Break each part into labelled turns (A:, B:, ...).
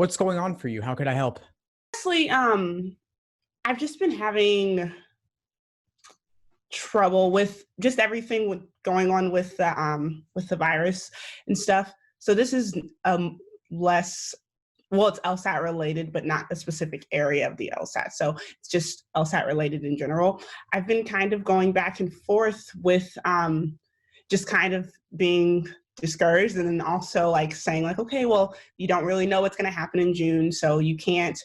A: What's going on for you? How could I help?
B: Honestly, I've just been having trouble with just everything with going on with the virus and stuff. So this is less well, it's LSAT related, but not a specific area of the LSAT. So it's just LSAT related in general. I've been kind of going back and forth with just kind of being discouraged and then also like saying like, okay, well, you don't really know what's going to happen in June. So you can't,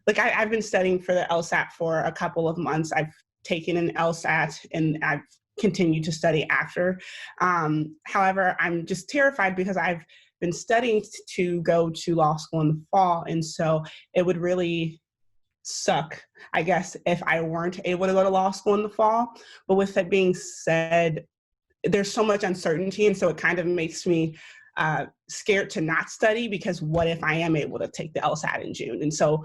B: like I've been studying for the LSAT for a couple of months. I've taken an LSAT and I've continued to study after. However, I'm just terrified because I've been studying to go to law school in the fall. And so it would really suck, I guess, if I weren't able to go to law school in the fall. But with that being said, there's so much uncertainty. And so it kind of makes me scared to not study because what if I am able to take the LSAT in June? And so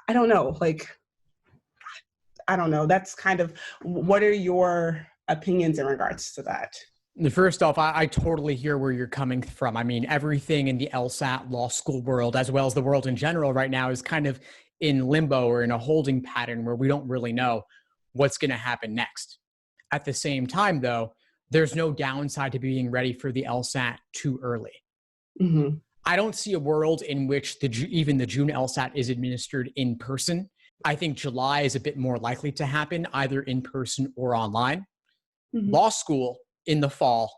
B: I don't know, I don't know. That's kind of, what are your opinions in regards to that?
A: First off, I totally hear where you're coming from. I mean, everything in the LSAT law school world, as well as the world in general right now, is kind of in limbo or in a holding pattern where we don't really know what's going to happen next. At the same time, though, there's no downside to being ready for the LSAT too early.
B: Mm-hmm.
A: I don't see a world in which even the June LSAT is administered in person. I think July is a bit more likely to happen, either in person or online.
B: Mm-hmm.
A: Law school in the fall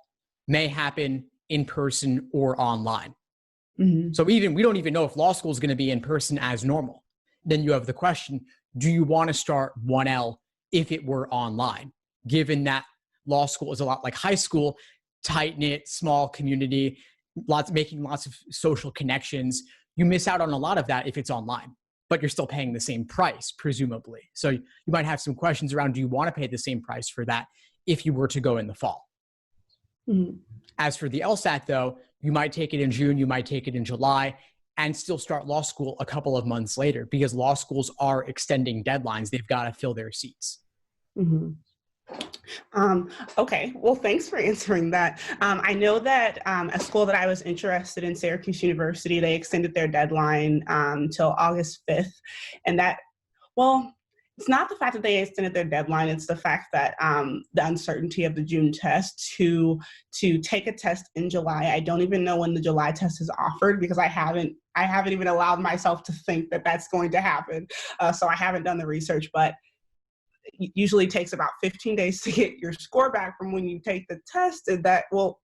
A: may happen in person or online.
B: Mm-hmm.
A: So we don't even know if law school is going to be in person as normal. Then you have the question, do you want to start 1L if it were online? Given that law school is a lot like high school, tight-knit, small community, making lots of social connections, you miss out on a lot of that if it's online, but you're still paying the same price, presumably. So you might have some questions around, do you want to pay the same price for that if you were to go in the fall?
B: Mm-hmm.
A: As for the LSAT, though, you might take it in June, you might take it in July, and still start law school a couple of months later because law schools are extending deadlines. They've got to fill their seats.
B: Mm-hmm. Okay, well, thanks for answering that. I know that a school that I was interested in, Syracuse University, they extended their deadline till August 5th. And that, well, it's not the fact that they extended their deadline, it's the fact that the uncertainty of the June test to take a test in July. I don't even know when the July test is offered because I haven't even allowed myself to think that that's going to happen. So I haven't done the research, but it usually takes about 15 days to get your score back from when you take the test, and that will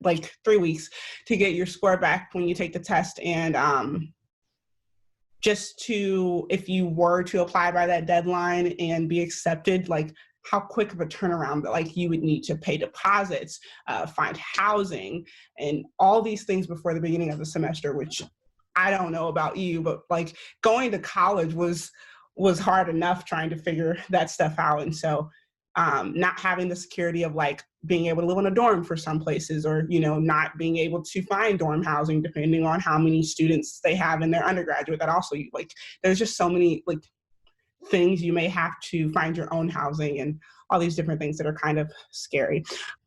B: like 3 weeks to get your score back when you take the test. And just to, if you were to apply by that deadline and be accepted, like how quick of a turnaround, like you would need to pay deposits, find housing, and all these things before the beginning of the semester, which I don't know about you, but like going to college was hard enough trying to figure that stuff out. And so not having the security of like being able to live in a dorm for some places, or, you know, not being able to find dorm housing depending on how many students they have in their undergraduate, that also like, there's just so many like things. You may have to find your own housing and all these different things that are kind of scary.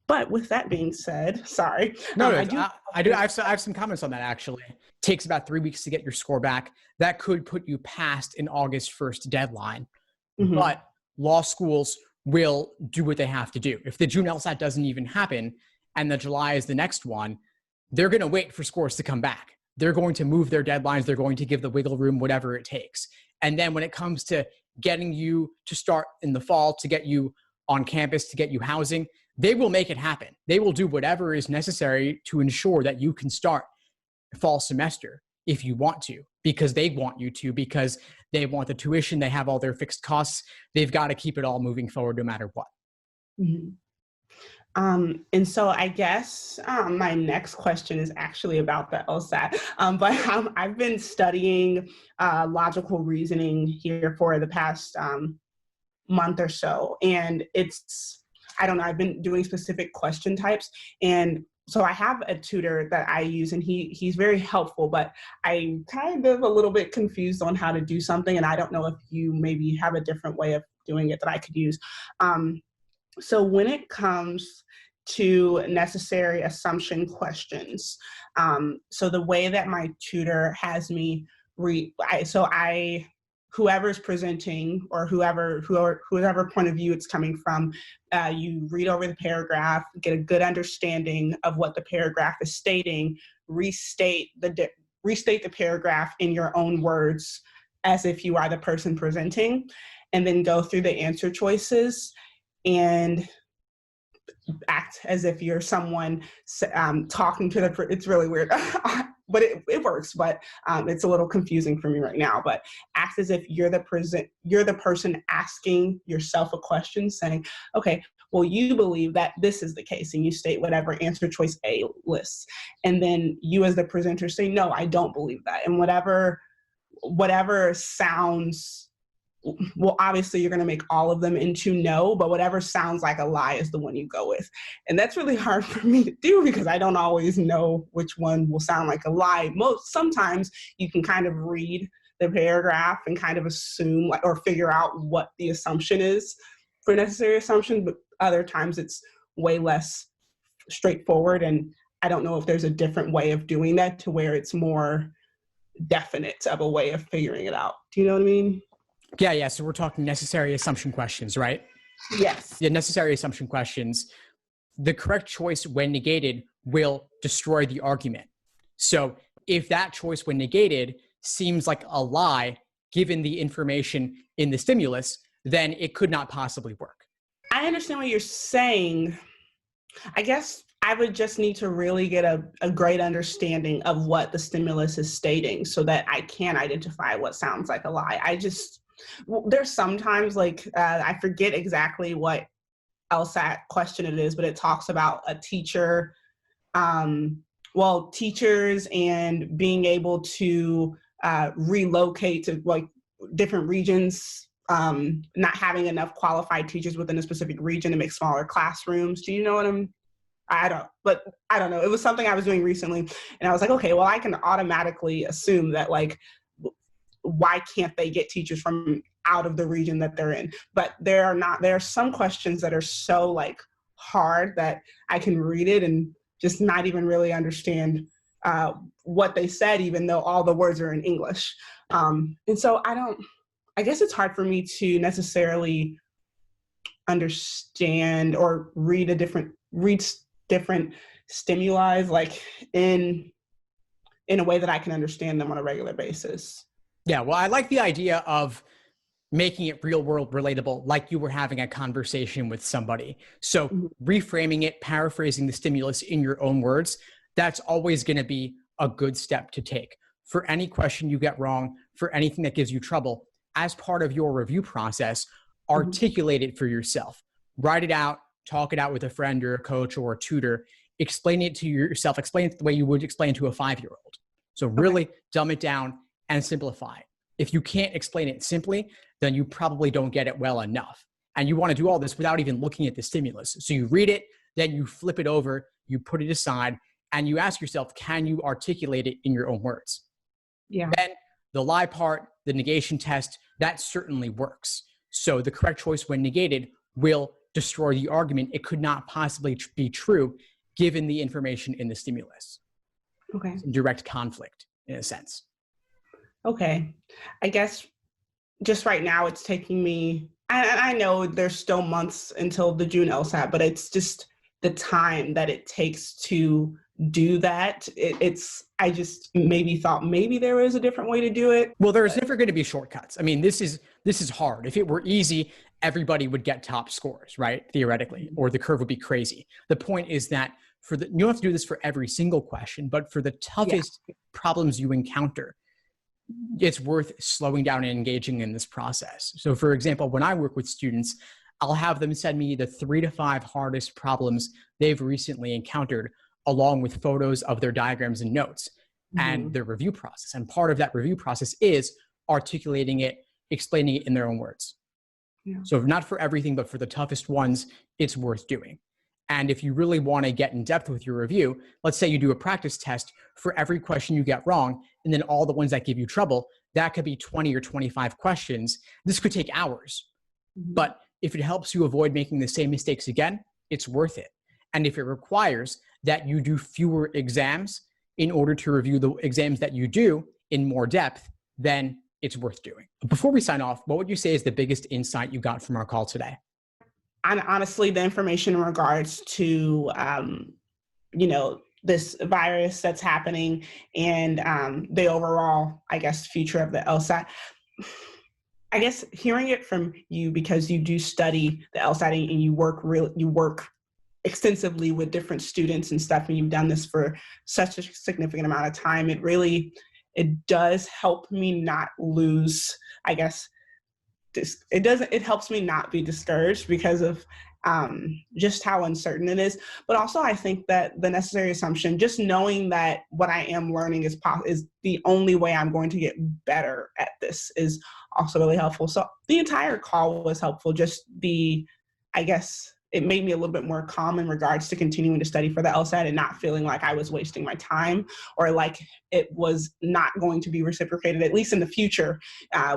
B: But with that being said, sorry.
A: No, I have some comments on that, actually. It takes about 3 weeks to get your score back. That could put you past an August 1st deadline.
B: Mm-hmm.
A: But law schools will do what they have to do. If the June LSAT doesn't even happen and the July is the next one, they're going to wait for scores to come back. They're going to move their deadlines. They're going to give the wiggle room, whatever it takes. And then when it comes to getting you to start in the fall, to get you on campus, to get you housing, they will make it happen. They will do whatever is necessary to ensure that you can start fall semester if you want to, because they want you to, because they want the tuition, they have all their fixed costs. They've got to keep it all moving forward no matter what.
B: Mm-hmm. And so I guess my next question is actually about the LSAT, but I've been studying logical reasoning here for the past month or so, and I don't know, I've been doing specific question types, and so I have a tutor that I use, and he's very helpful, but I'm kind of a little bit confused on how to do something, and I don't know if you maybe have a different way of doing it that I could use. So when it comes to necessary assumption questions, so the way that my tutor has me whoever's presenting or whoever point of view it's coming from, you read over the paragraph, get a good understanding of what the paragraph is stating, restate the paragraph in your own words as if you are the person presenting, and then go through the answer choices and act as if you're someone talking to it's really weird. But it works, but it's a little confusing for me right now. But act as if you're the person asking yourself a question, saying, okay, well, you believe that this is the case, and you state whatever answer choice A lists. And then you as the presenter say, no, I don't believe that. And whatever sounds, well, obviously you're going to make all of them into no, but whatever sounds like a lie is the one you go with. And that's really hard for me to do because I don't always know which one will sound like a lie. Sometimes you can kind of read the paragraph and kind of assume or figure out what the assumption is for necessary assumption, but other times it's way less straightforward. And I don't know if there's a different way of doing that to where it's more definite of a way of figuring it out. Do you know what I mean?
A: Yeah. So we're talking necessary assumption questions, right?
B: Yes.
A: The necessary assumption questions, the correct choice when negated will destroy the argument. So if that choice when negated seems like a lie, given the information in the stimulus, then it could not possibly work.
B: I understand what you're saying. I guess I would just need to really get a great understanding of what the stimulus is stating so that I can identify what sounds like a lie. There's sometimes I forget exactly what LSAT question it is, but it talks about a teacher, teachers and being able to relocate to different regions, not having enough qualified teachers within a specific region to make smaller classrooms. Do you know what I don't know. It was something I was doing recently and I was like, okay, well, I can automatically assume that why can't they get teachers from out of the region that they're in? But there are some questions that are so hard that I can read it and just not even really understand what they said, even though all the words are in English. And so I guess it's hard for me to necessarily understand or read different stimuli in a way that I can understand them on a regular basis.
A: Yeah, well, I like the idea of making it real world relatable, like you were having a conversation with somebody. So reframing it, paraphrasing the stimulus in your own words, that's always going to be a good step to take. For any question you get wrong, for anything that gives you trouble, as part of your review process, articulate it for yourself. Write it out, talk it out with a friend or a coach or a tutor, explain it to yourself, explain it the way you would explain to a 5-year-old. So really dumb it down and simplify it. If you can't explain it simply, then you probably don't get it well enough. And you want to do all this without even looking at the stimulus. So you read it, then you flip it over, you put it aside, and you ask yourself, can you articulate it in your own words?
B: Yeah.
A: Then the lie part, the negation test, that certainly works. So the correct choice when negated will destroy the argument. It could not possibly be true given the information in the stimulus.
B: Okay.
A: Direct conflict in a sense.
B: Okay. I guess just right now it's taking me, I know there's still months until the June LSAT, but it's just the time that it takes to do that. I just maybe thought maybe there was a different way to do it.
A: Well, there's never going to be shortcuts. I mean, this is hard. If it were easy, everybody would get top scores, right? Theoretically, or the curve would be crazy. The point is that you don't have to do this for every single question, but for the toughest problems you encounter, it's worth slowing down and engaging in this process. So for example, when I work with students, I'll have them send me the 3 to 5 hardest problems they've recently encountered, along with photos of their diagrams and notes and their review process. And part of that review process is articulating it, explaining it in their own words. Yeah. So not for everything, but for the toughest ones, it's worth doing. And if you really want to get in depth with your review, let's say you do a practice test for every question you get wrong, and then all the ones that give you trouble, that could be 20 or 25 questions. This could take hours. But if it helps you avoid making the same mistakes again, it's worth it. And if it requires that you do fewer exams in order to review the exams that you do in more depth, then it's worth doing. Before we sign off, what would you say is the biggest insight you got from our call today?
B: And honestly, the information in regards to, this virus that's happening and the overall, I guess, future of the LSAT. I guess hearing it from you, because you do study the LSAT and you work extensively with different students and stuff, and you've done this for such a significant amount of time, it does help me not lose, I guess, it helps me not be discouraged because of just how uncertain it is. But also I think that the necessary assumption, just knowing that what I am learning is the only way I'm going to get better at this, is also really helpful. So the entire call was helpful. Just I guess it made me a little bit more calm in regards to continuing to study for the LSAT and not feeling like I was wasting my time or like it was not going to be reciprocated, at least in the future,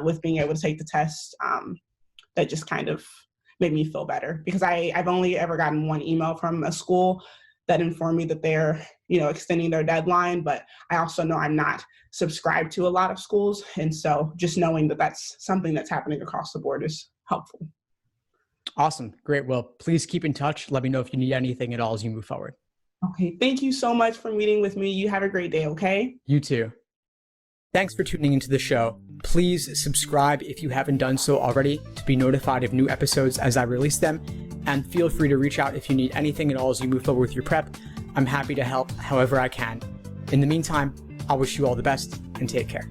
B: with being able to take the test. That just kind of made me feel better, because I've only ever gotten one email from a school that informed me that they're, extending their deadline, but I also know I'm not subscribed to a lot of schools. And so just knowing that that's something that's happening across the board is helpful.
A: Awesome. Great. Well, please keep in touch. Let me know if you need anything at all as you move forward.
B: Okay. Thank you so much for meeting with me. You have a great day. Okay.
A: You too. Thanks for tuning into the show. Please subscribe if you haven't done so already to be notified of new episodes as I release them. And feel free to reach out if you need anything at all as you move forward with your prep. I'm happy to help however I can. In the meantime, I'll wish you all the best and take care.